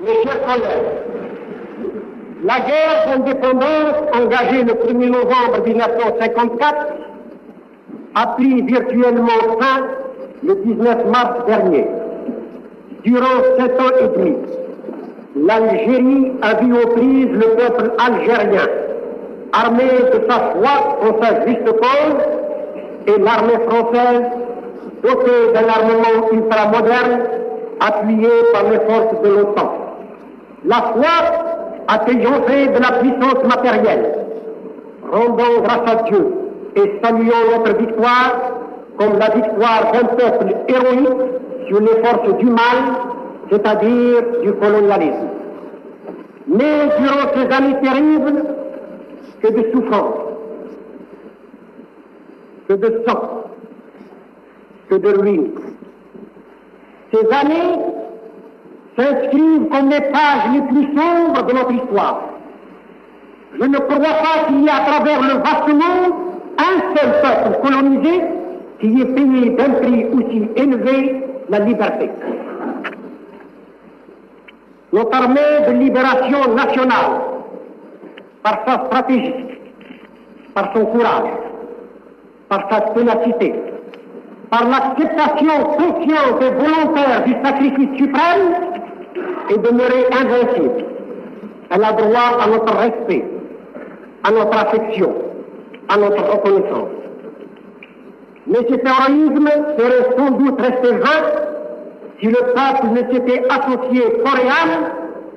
Mes chers collègues, la guerre d'indépendance engagée le 1er novembre 1954 a pris virtuellement fin le 19 mars dernier. Durant 7 ans et demi, l'Algérie a vu aux prises le peuple algérien, armé de sa foi en sa juste cause, et l'armée française, dotée d'un armement ultramoderne, appuyée par les forces de l'OTAN. La foi a triomphé de la puissance matérielle. Rendons grâce à Dieu et saluons notre victoire comme la victoire d'un peuple héroïque sur les forces du mal, c'est-à-dire du colonialisme. Mais durant ces années terribles, que de souffrance, que de sang, que de ruines. Ces années s'inscrivent comme les pages les plus sombres de notre histoire. Je ne crois pas qu'il y ait à travers le vaste monde un seul peuple colonisé qui ait payé d'un prix aussi élevé la liberté. Notre armée de libération nationale, par sa stratégie, par son courage, par sa ténacité, par l'acceptation consciente et volontaire du sacrifice suprême, est demeurée invincible. Elle a droit à notre respect, à notre affection, à notre reconnaissance. Mais cet héroïsme serait sans doute resté vain si le peuple ne s'était associé corps et âme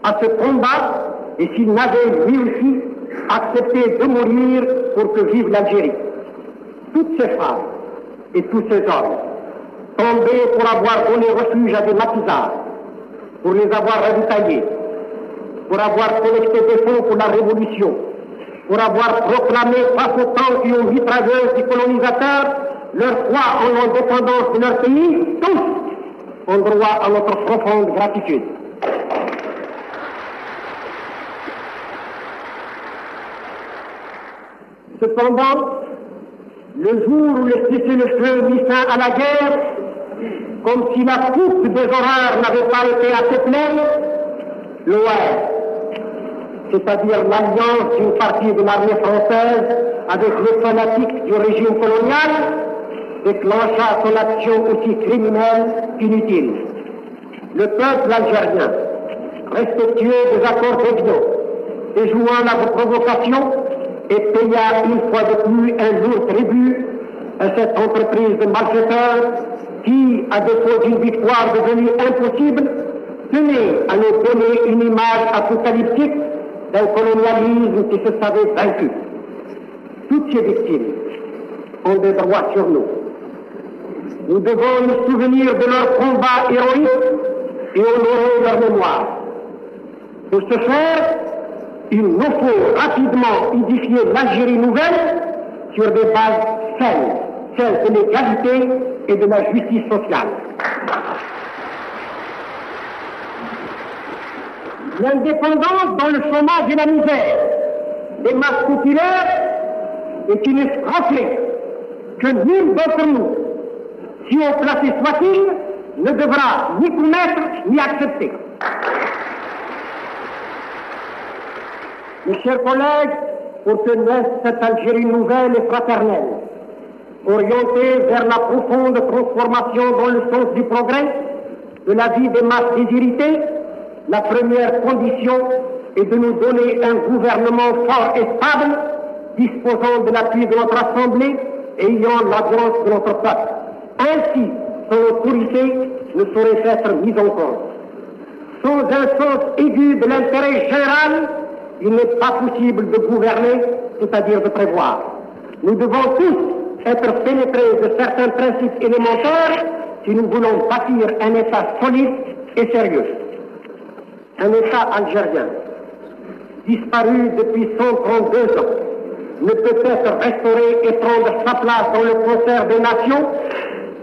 à ce combat et s'il n'avait lui aussi accepté de mourir pour que vive l'Algérie. Toutes ces femmes et tous ces hommes tombés pour avoir donné refuge à des maquisards, pour les avoir ravitaillés, pour avoir collecté des fonds pour la révolution, pour avoir proclamé face aux tanks et aux mitrailleuses des colonisateurs leur foi en l'indépendance de leur pays, tous ont droit à notre profonde gratitude. Cependant, le jour où le cessez-le-feu mit fin à la guerre, comme si la coupe des horreurs n'avait pas été assez pleine, l'OR, c'est-à-dire l'alliance d'une partie de l'armée française avec les fanatiques du régime colonial, déclencha son action aussi criminelle qu'inutile. Le peuple algérien, respectueux des accords d'Évian, déjouant la provocation, et paya une fois de plus un lourd tribut à cette entreprise de malfaiteurs qui, à défaut d'une victoire devenue impossible, tenait à nous donner une image apocalyptique d'un colonialisme qui se savait vaincu. Toutes ces victimes ont des droits sur nous. Nous devons nous souvenir de leur combat héroïque et honorer leur mémoire. Pour ce faire, il nous faut rapidement édifier l'Algérie nouvelle sur des bases saines, celles de l'égalité et de la justice sociale. L'indépendance dans le chômage et la misère des masses populaires est une escroquerie que nul d'entre nous, si haut placé soit-il, ne devra ni commettre ni accepter. Mes chers collègues, pour que naisse cette Algérie nouvelle et fraternelle, orientée vers la profonde transformation dans le sens du progrès, de la vie des masses déshéritées, la première condition est de nous donner un gouvernement fort et stable, disposant de l'appui de notre Assemblée et ayant l'alliance de notre peuple. Ainsi, son autorité ne saurait être mise en cause. Sans un sens aigu de l'intérêt général, il n'est pas possible de gouverner, c'est-à-dire de prévoir. Nous devons tous être pénétrés de certains principes élémentaires si nous voulons bâtir un État solide et sérieux. Un État algérien, disparu depuis 132 ans, ne peut être restauré et prendre sa place dans le concert des nations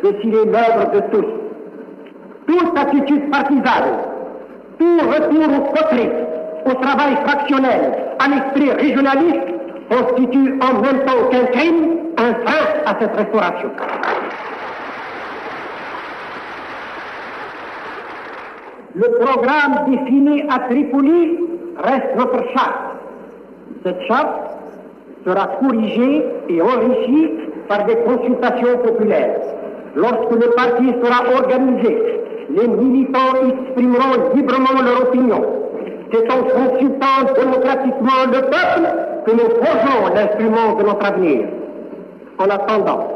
que s'il est l'œuvre de tous. Toute attitude partisane, tout retour aux coteries, au travail fractionnel, à l'esprit régionaliste, constitue en même temps qu'un crime, un frein à cette restauration. Le programme défini à Tripoli reste notre charte. Cette charte sera corrigée et enrichie par des consultations populaires. Lorsque le parti sera organisé, les militants exprimeront librement leur opinion. C'est en consultant démocratiquement le peuple que nous forgeons l'instrument de notre avenir. En attendant,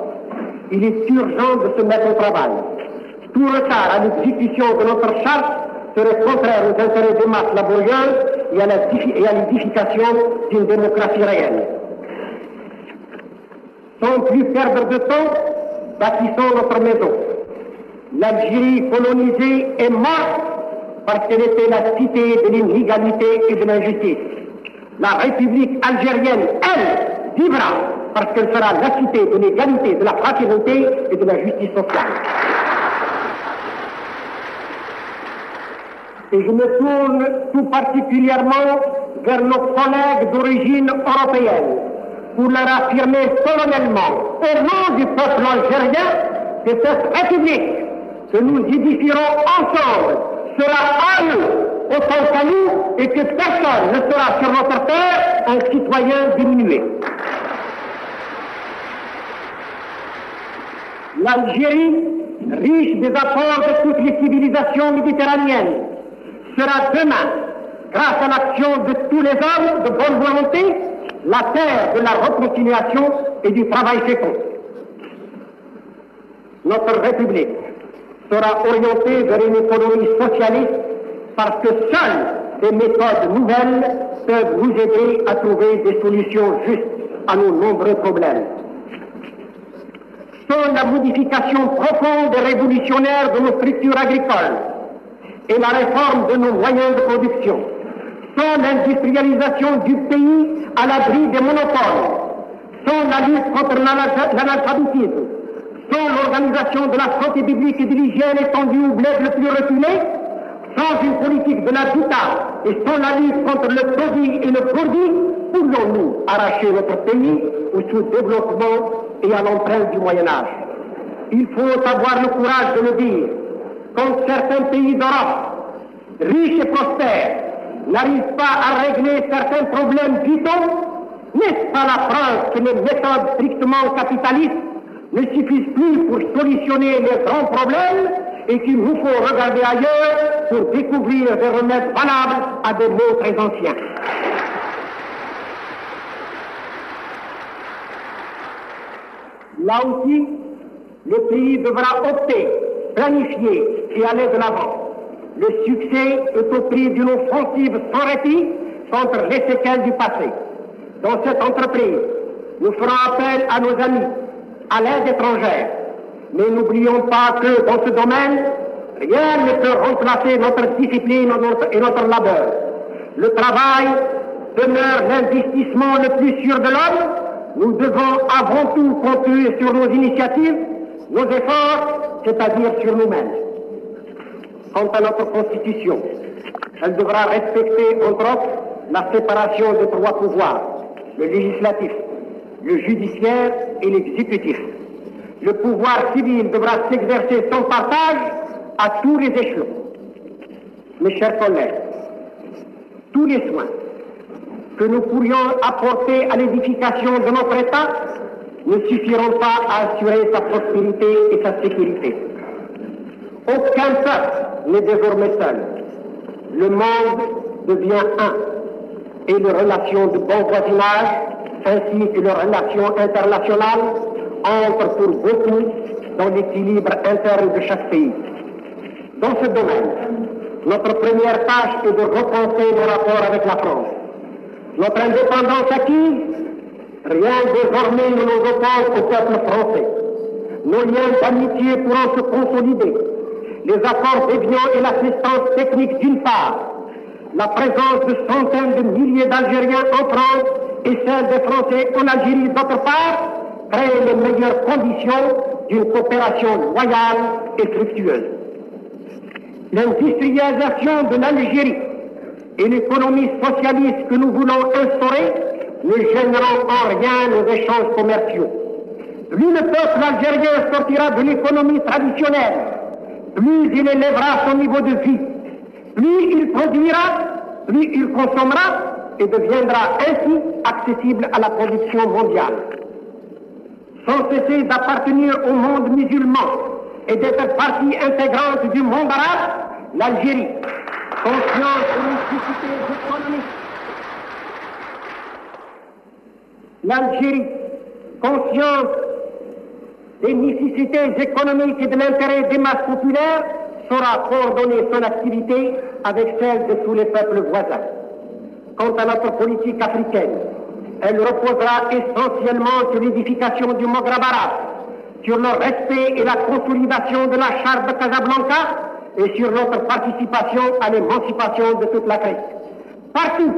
il est urgent de se mettre au travail. Tout retard à l'exécution de notre charte serait contraire aux intérêts des masses laborieuses et à l'édification d'une démocratie réelle. Sans plus perdre de temps, bâtissons notre maison. L'Algérie colonisée est morte parce qu'elle était la cité de l'inégalité et de l'injustice. La République algérienne, elle, vivra parce qu'elle sera la cité de l'égalité, de la fraternité et de la justice sociale. Et je me tourne tout particulièrement vers nos collègues d'origine européenne pour leur affirmer solennellement, au nom du peuple algérien, que cette République que nous édifierons ensemble sera à eux autant qu'à nous et que personne ne sera sur notre terre un citoyen diminué. L'Algérie, riche des apports de toutes les civilisations méditerranéennes, sera demain, grâce à l'action de tous les hommes de bonne volonté, la terre de la réconciliation et du travail fécond. Notre République sera orientée vers une économie socialiste parce que seules des méthodes nouvelles peuvent nous aider à trouver des solutions justes à nos nombreux problèmes. Sans la modification profonde et révolutionnaire de nos structures agricoles et la réforme de nos moyens de production, sans l'industrialisation du pays à l'abri des monopoles, sans la lutte contre l'analphabétisme, sans l'organisation de la santé publique et de l'hygiène étendue au bled le plus reculé, sans une politique de l'habitat et sans la lutte contre le produit et le produit, pourrions-nous arracher notre pays au sous-développement et à l'empreinte du Moyen-Âge. Il faut avoir le courage de le dire. Quand certains pays d'Europe, riches et prospères, n'arrivent pas à régler certains problèmes vitaux, n'est-ce pas la preuve que les méthodes strictement capitalistes ne suffisent plus pour solutionner les grands problèmes et qu'il nous faut regarder ailleurs pour découvrir des remèdes valables à des maux très anciens. Là aussi, le pays devra opter, planifier et aller de l'avant. Le succès est au prix d'une offensive sans répit contre les séquelles du passé. Dans cette entreprise, nous ferons appel à nos amis, à l'aide étrangère. Mais n'oublions pas que dans ce domaine, rien ne peut remplacer notre discipline et notre labeur. Le travail demeure l'investissement le plus sûr de l'homme. Nous devons avant tout compter sur nos initiatives, nos efforts, c'est-à-dire sur nous-mêmes. Quant à notre Constitution, elle devra respecter, entre autres, la séparation des trois pouvoirs, le législatif, le judiciaire et l'exécutif. Le pouvoir civil devra s'exercer sans partage à tous les échelons. Mes chers collègues, tous les soins que nous pourrions apporter à l'édification de notre État ne suffiront pas à assurer sa prospérité et sa sécurité. Aucun peuple n'est désormais seul. Le monde devient un et les relations de bon voisinage ainsi que les relations internationales entrent pour beaucoup dans l'équilibre interne de chaque pays. Dans ce domaine, notre première tâche est de repenser nos rapports avec la France. Notre indépendance acquise, rien désormais ne nous oppose au peuple français. Nos liens d'amitié pourront se consolider. Les accords d'Évian et l'assistance technique d'une part, la présence de centaines de milliers d'Algériens en France et celle des Français en Algérie d'autre part, créent les meilleures conditions d'une coopération loyale et fructueuse. L'industrialisation de l'Algérie et l'économie socialiste que nous voulons instaurer ne gêneront en rien nos échanges commerciaux. Plus le peuple algérien sortira de l'économie traditionnelle, plus il élèvera son niveau de vie Plus il produira, plus il consommera et deviendra ainsi accessible à la production mondiale. Sans cesser d'appartenir au monde musulman et d'être partie intégrante du monde arabe, l'Algérie, consciente des nécessités économiques, l'Algérie, consciente des nécessités économiques et de l'intérêt des masses populaires, saura coordonner son activité avec celle de tous les peuples voisins. Quant à notre politique africaine, elle reposera essentiellement sur l'édification du Maghreb arabe, sur le respect et la consolidation de la charte de Casablanca et sur notre participation à l'émancipation de toute l'Afrique. Partout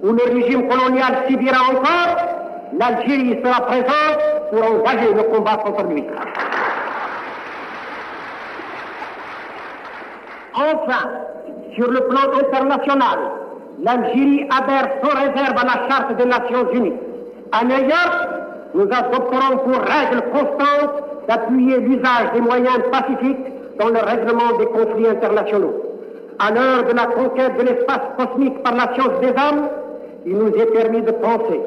où le régime colonial sévira encore, l'Algérie sera présente pour engager le combat contre lui. Enfin, sur le plan international, l'Algérie adhère sans réserve à la Charte des Nations Unies. À New York, nous adopterons pour règle constante d'appuyer l'usage des moyens pacifiques dans le règlement des conflits internationaux. À l'heure de la conquête de l'espace cosmique par la science des âmes, il nous est permis de penser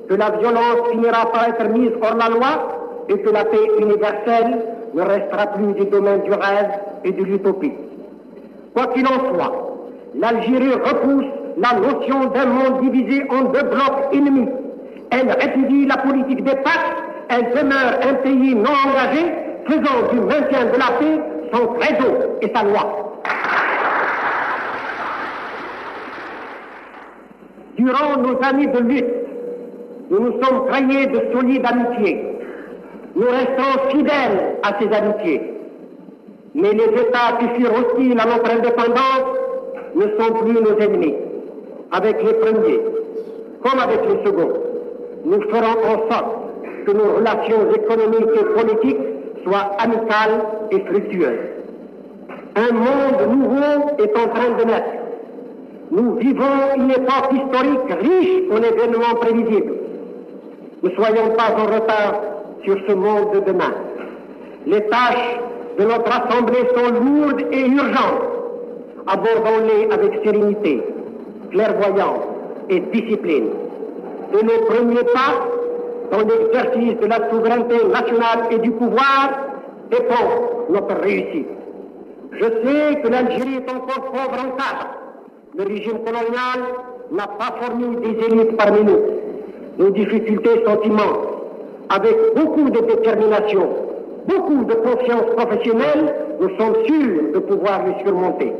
que la violence finira par être mise hors la loi et que la paix universelle ne restera plus du domaine du rêve et de l'utopie. Quoi qu'il en soit, l'Algérie repousse la notion d'un monde divisé en deux blocs ennemis. Elle répudie la politique des pactes, elle demeure un pays non engagé, faisant du maintien de la paix son credo et sa loi. Durant nos années de lutte, nous nous sommes créés de solides amitiés. Nous restons fidèles à ces amitiés. Mais les États qui furent hostiles à notre indépendance ne sont plus nos ennemis. Avec les premiers, comme avec les seconds, nous ferons en sorte que nos relations économiques et politiques soient amicales et fructueuses. Un monde nouveau est en train de naître. Nous vivons une époque historique riche en événements prévisibles. Ne soyons pas en retard sur ce monde de demain. Les tâches de notre Assemblée sont lourdes et urgentes. Abordons-les avec sérénité, clairvoyance et discipline. De nos premiers pas dans l'exercice de la souveraineté nationale et du pouvoir dépend notre réussite. Je sais que l'Algérie est encore pauvre en cadre. Le régime colonial n'a pas fourni des élites parmi nous. Nos difficultés sont immenses. Avec beaucoup de détermination, beaucoup de confiance professionnelle, nous sommes sûrs de pouvoir les surmonter.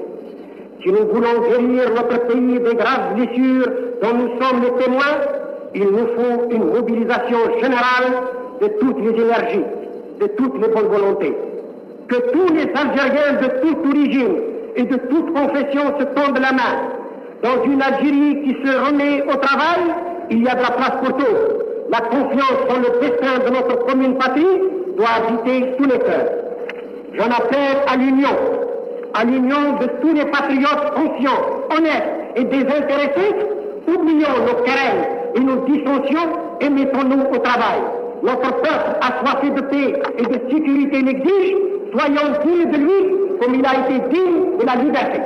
Si nous voulons guérir notre pays des graves blessures dont nous sommes les témoins, il nous faut une mobilisation générale de toutes les énergies, de toutes les bonnes volontés. Que tous les Algériens de toute origine et de toute confession se tendent la main. Dans une Algérie qui se remet au travail, il y a de la place pour tous. La confiance dans le destin de notre commune patrie doit habiter tous les cœurs. J'en appelle à l'union de tous les patriotes conscients, honnêtes et désintéressés. Oublions nos querelles et nos dissensions et mettons-nous au travail. Notre peuple assoiffé de paix et de sécurité l'exige. Soyons dignes de lui comme il a été digne de la liberté.